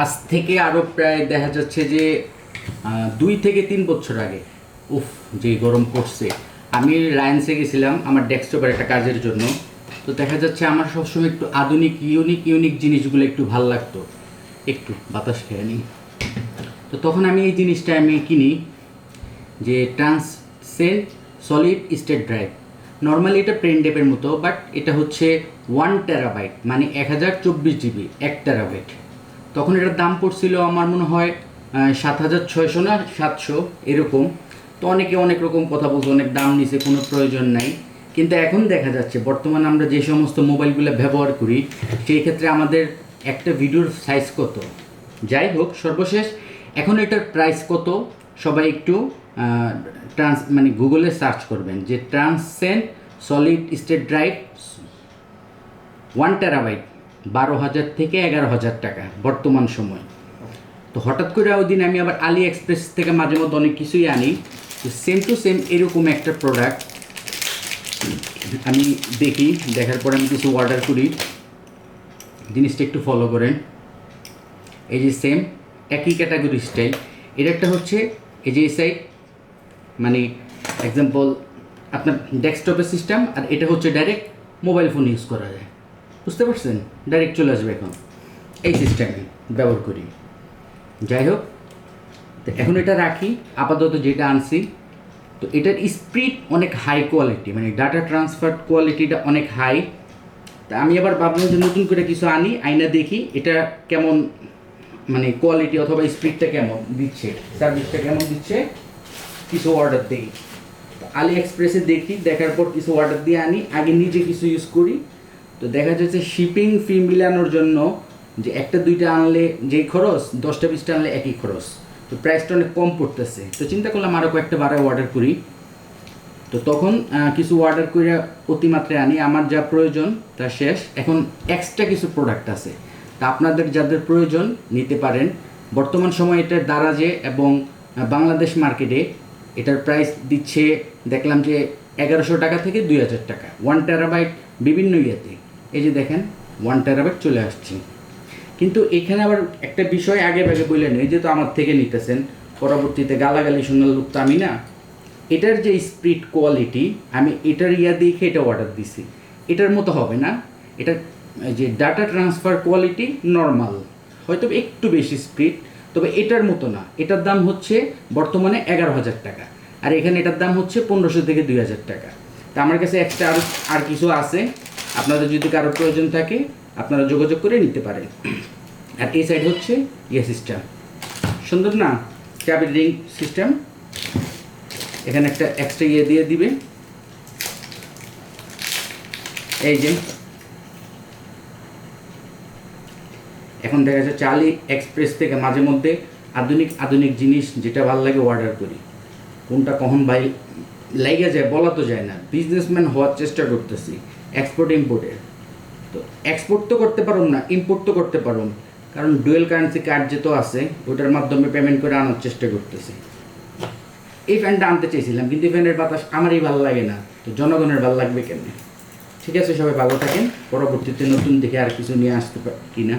আজ থেকে আরও প্রায় দেখা যাচ্ছে যে 2 থেকে 3 বছর আগে, উফ যে গরম পড়ছে। আমি লায়েন্সে গেছিলাম আমার ডেস্কটপের একটা কাজের জন্য। তো দেখা যাচ্ছে আমার সবসময় একটু আধুনিক ইউনিক জিনিসগুলো একটু ভাল লাগতো। একটু বাতাস খেয়ে নিই। তো তখন আমি এই জিনিসটা কিনি, যে transcend solid state drive. Normally এটা পেন ড্রাইভের মতো, বাট এটা হচ্ছে 1 টেরাবাইট, মানে 1024 জিবি, 1 টেরাবাইট। তখন এটার দাম পড়ছিল আমার মনে হয় 7600 না 700 এরকম। তো অনেকে অনেক রকম কথা বলতো, অনেক দাম নিছে, কোনো প্রয়োজন নাই। কিন্তু এখন দেখা যাচ্ছে বর্তমানে আমরা যে সমস্ত মোবাইলগুলো ব্যবহার করি, সেই ক্ষেত্রে আমাদের একটা ভিডিওর সাইজ কত, যাই হোক সর্বশেষ এখন এটার প্রাইস কত, সবাই একটু মানে গুগলে সার্চ করবেন যে transcend solid state drive 1 terabyte, 12,000 থেকে 11,000 টাকা বর্তমান সময়। তো হঠাৎ করে ওই দিন আমি আবার আলি এক্সপ্রেস থেকে মাঝে মধ্যে অনেক কিছুই আনি, তো সেম টু সেম এরকম একটা প্রোডাক্ট আমি দেখি, দেখার পর আমি কিছু অর্ডার করি। জিনিসটা একটু ফলো করেন। এই যে সেম একই ক্যাটাগরি স্টাইল, এর একটা হচ্ছে এই যে এই সাইড, মানে এক্সাম্পল আপনার ডেস্কটপের সিস্টেম, আর এটা হচ্ছে ডাইরেক্ট মোবাইল ফোন ইউজ করা যায়। বুঝতে পারছেন? ডাইরেক্ট চলে আসবে। এখন এই সিস্টেমে ব্যবহার করি। যাই হোক, তো এখন এটা রাখি, আপাতত যেটা আনছি। তো এটার স্পিড অনেক হাই কোয়ালিটি, মানে ডাটা ট্রান্সফার কোয়ালিটিটা অনেক হাই। তা আমি আবার ভাবলাম যে নতুন করে কিছু আনি, আইনা দেখি এটা কেমন, মানে কোয়ালিটি অথবা স্পিডটা কেমন দিচ্ছে, সার্ভিসটা কেমন দিচ্ছে, কিছু অর্ডার দিই। আলি এক্সপ্রেসে দেখি, দেখার পর কিছু অর্ডার দিয়ে আনি, আগে নিজে কিছু ইউজ করি। তো দেখা যাচ্ছে শিপিং ফি মিলানোর জন্য যে একটা দুইটা আনলে যেই খরচ, 10টা 20টা আনলে একই খরচ, তো প্রাইসটা অনেক কম পড়তেছে। তো চিন্তা করলাম আরও কয়েকটা বারে অর্ডার করি। তো তখন কিছু অর্ডার করে অতিমাত্রায় আনি, আমার যা প্রয়োজন তা শেষ। এখন এক্সট্রা কিছু প্রোডাক্ট আছে, তা আপনাদের যাদের প্রয়োজন নিতে পারেন। বর্তমান সময়ে এটার দারাজে এবং বাংলাদেশ মার্কেটে এটার প্রাইস দিচ্ছে, দেখলাম যে 1100 টাকা থেকে 2000 টাকা 1 টেরাবাইট বিভিন্ন ইয়েতে। এই যে দেখেন 1 টেরাবাইট চলে আসছে। কিন্তু এখানে আবার একটা বিষয় আগে ভাগে বললেন, এই যে তো আমার থেকে নিতেছেন, পরবর্তীতে গালাগালি শোনার লোক তো আমি না। এটার যে স্পিড কোয়ালিটি, আমি এটার দেখে এটা অর্ডার দিছি, এটার মতো হবে না। এটার যে ডাটা ট্রান্সফার কোয়ালিটি নর্মাল, হয়তো একটু বেশি স্পিড, তবে এটার মতো না। এটার দাম হচ্ছে বর্তমানে 11,000 টাকা, আর এখানে এটার দাম হচ্ছে 1500 থেকে 2000 টাকা। তা আমার কাছে এক্সট্রা আর কিছু আছে, আপনাদের যদি কারোর প্রয়োজন থাকে আপনারা যোগাযোগ করে নিতে পারেন। আর এই সাইড হচ্ছে ইয়ে সিস্টেম, সুন্দর না, চাবি রিং সিস্টেম। এখানে একটা এক্সট্রা ইয়ে দিয়ে দিবে, এই যে। এখন দেখা যাচ্ছে আলি এক্সপ্রেস থেকে মাঝে মধ্যে আধুনিক জিনিস যেটা ভালো লাগে অর্ডার করি। কোনটা কখন ভাই লেগে যায় বলা তো যায় না। বিজনেসম্যান হওয়ার চেষ্টা করতেছি, এক্সপোর্ট ইম্পোর্টের। তো এক্সপোর্ট তো করতে পারুন না, ইম্পোর্ট তো করতে পারুন, কারণ ডুয়েল কারেন্সি কার্ড যেহেতু আছে, ওটার মাধ্যমে পেমেন্ট করে আনার চেষ্টা করতেছি। এই ফ্যানটা আনতে চেয়েছিলাম, কিন্তু এই ফ্যানের বাতাস আমারই ভালো লাগে না, তো জনগণের ভালো লাগবে কেন? ঠিক আছে, সবাই ভালো থাকেন। পরবর্তীতে নতুন দেখে আর কিছু নিয়ে আসতে কিনা।